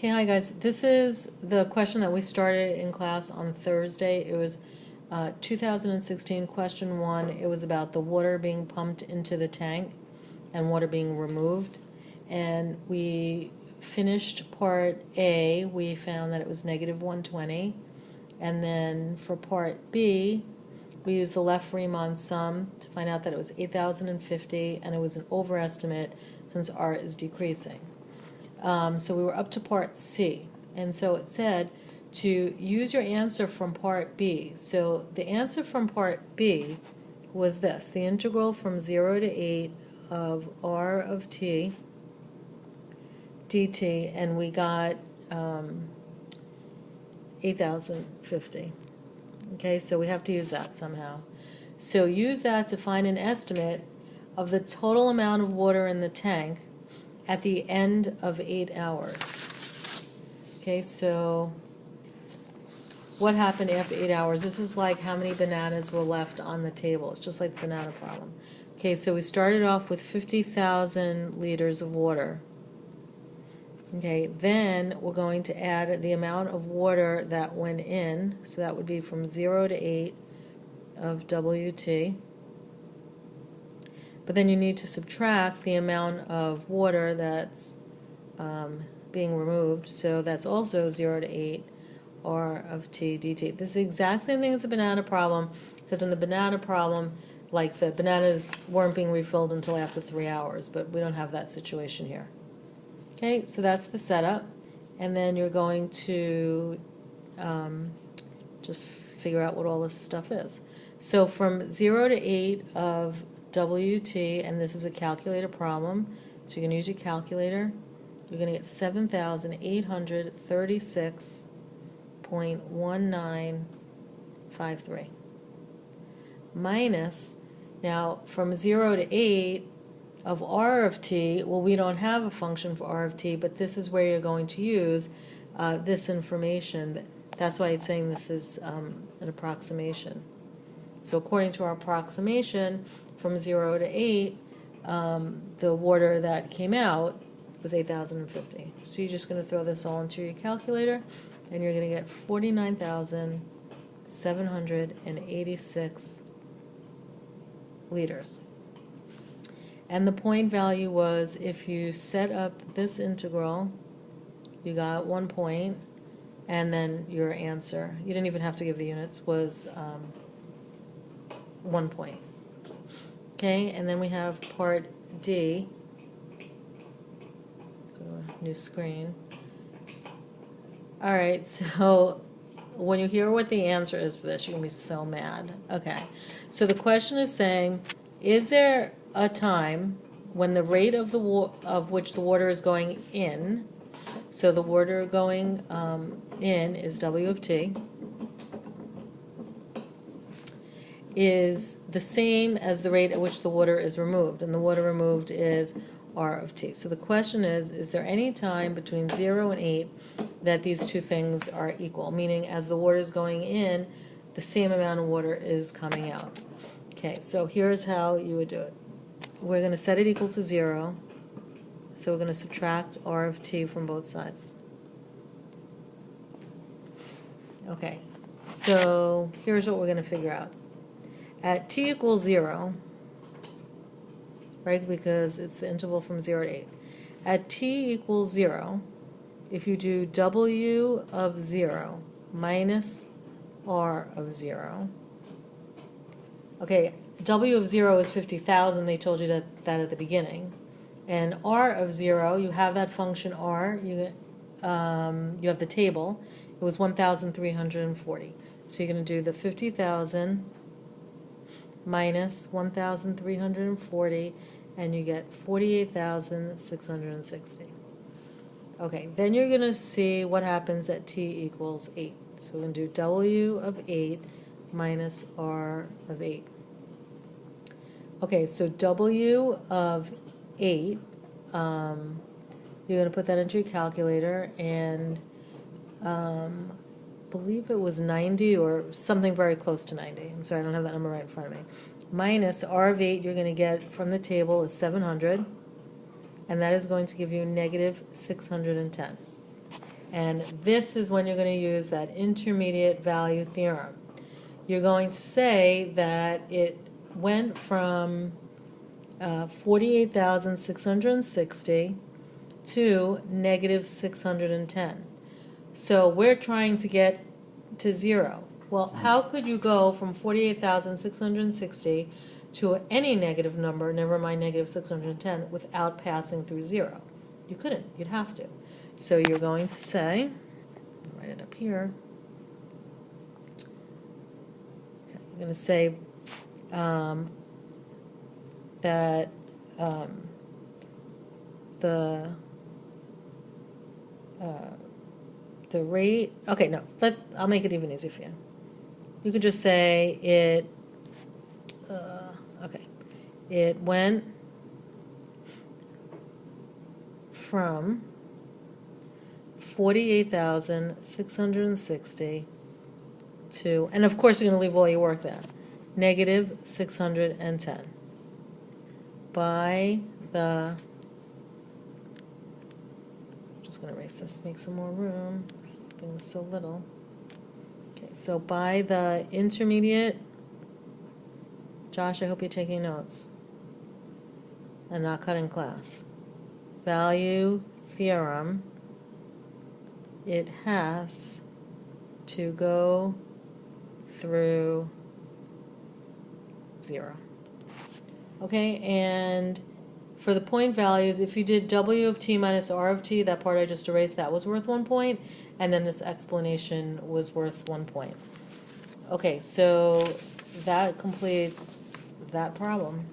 Okay, hi guys. This is the question that we started in class on Thursday. It was 2016 question 1. It was about the water being pumped into the tank and water being removed. And we finished part A. We found that it was negative 120. And then for part B, we used the left Riemann sum to find out that it was 8,050, and it was an overestimate since R is decreasing. So we were up to part C, and so it said to use your answer from part B. So the answer from part B was this: the integral from 0 to 8 of R of t dt, and we got 8,050. Okay, so we have to use that somehow. So use that to find an estimate of the total amount of water in the tank at the end of 8 hours. Okay, so what happened after 8 hours? This is like how many bananas were left on the table. It's just like the banana problem. Okay, so we started off with 50,000 liters of water. Okay, then we're going to add the amount of water that went in, so that would be from 0 to 8 of WT. But then you need to subtract the amount of water that's being removed, so that's also 0 to 8 R of t dt. This is the exact same thing as the banana problem, except in the banana problem, like the bananas weren't being refilled until after 3 hours, but we don't have that situation here. Okay, so that's the setup, and then you're going to just figure out what all this stuff is. So from 0 to 8 of WT, and this is a calculator problem, so you're going to use your calculator. You're going to get 7,836.1953 minus, now from 0 to 8 of R of t, well, we don't have a function for R of t, but this is where you're going to use this information. That's why it's saying this is an approximation. So according to our approximation, from 0 to 8, the water that came out was 8,050. So you're just going to throw this all into your calculator, and you're going to get 49,786 liters. And the point value was, if you set up this integral, you got 1 point, and then your answer, you didn't even have to give the units, was 1 point. Okay, and then we have part D. Go to a new screen. All right, so when you hear what the answer is for this, you're going to be so mad. Okay, so the question is saying, is there a time when the rate of which the water is going in, so the water going in is W of t, is the same as the rate at which the water is removed, and the water removed is R of t. So the question is there any time between 0 and 8 that these two things are equal, meaning as the water is going in, the same amount of water is coming out? Okay, so here's how you would do it. We're going to set it equal to 0, so we're going to subtract R of t from both sides. Okay, so here's what we're going to figure out. At t equals 0, right, because it's the interval from 0 to 8. At t equals 0, if you do W of 0 minus R of 0, okay, W of 0 is 50,000, they told you that at the beginning. And R of 0, you have that function R, you have the table, it was 1,340. So you're going to do the 50,000 minus 1,340, and you get 48,660. Okay, then you're going to see what happens at t equals 8. So we're going to do W of 8 minus R of 8. Okay, so W of 8, you're going to put that into your calculator, and I believe it was 90 or something very close to 90. I'm sorry, I don't have that number right in front of me. Minus R of 8, you're going to get from the table is 700, and that is going to give you negative 610. And this is when you're going to use that intermediate value theorem. You're going to say that it went from 48,660 to negative 610. So we're trying to get to 0. Well, how could you go from 48,660 to any negative number, never mind negative 610, without passing through 0? You couldn't. You'd have to. So you're going to say, write it up here. Okay, you're going to say that the rate, okay, no, I'll make it even easier for you. You could just say it, okay, it went from 48,660 to, and of course you're going to leave all your work there, negative 610 by the, I'm just going to erase this, make some more room, this thing is so little. Okay, so by the intermediate, Josh, I hope you're taking notes and not cutting class, value theorem, it has to go through 0. Okay, and for the point values, if you did W of t minus R of t, that part I just erased, that was worth 1 point, and then this explanation was worth 1 point. Okay, so that completes that problem.